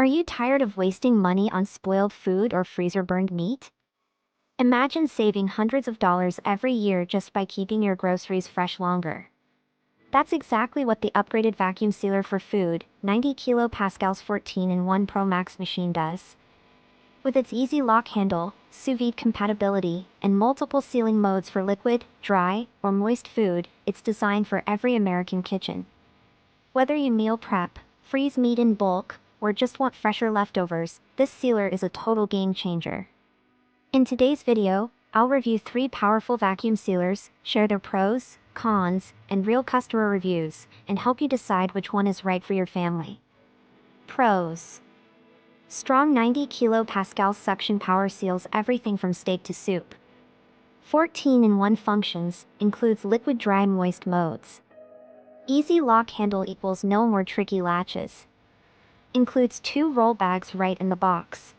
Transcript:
Are you tired of wasting money on spoiled food or freezer-burned meat? Imagine saving hundreds of dollars every year just by keeping your groceries fresh longer. That's exactly what the upgraded vacuum sealer for food, 90 kilopascals 14-in-1 Pro Max machine does. With its easy lock handle, sous vide compatibility, and multiple sealing modes for liquid, dry, or moist food, it's designed for every American kitchen. Whether you meal prep, freeze meat in bulk, or just want fresher leftovers, this sealer is a total game changer. In today's video, I'll review 3 powerful vacuum sealers, share their pros, cons, and real customer reviews, and help you decide which one is right for your family. Pros. Strong 90 kilopascal suction power seals everything from steak to soup. 14-in-1 functions, includes liquid dry moist modes. Easy lock handle equals no more tricky latches. Includes 2 roll bags right in the box.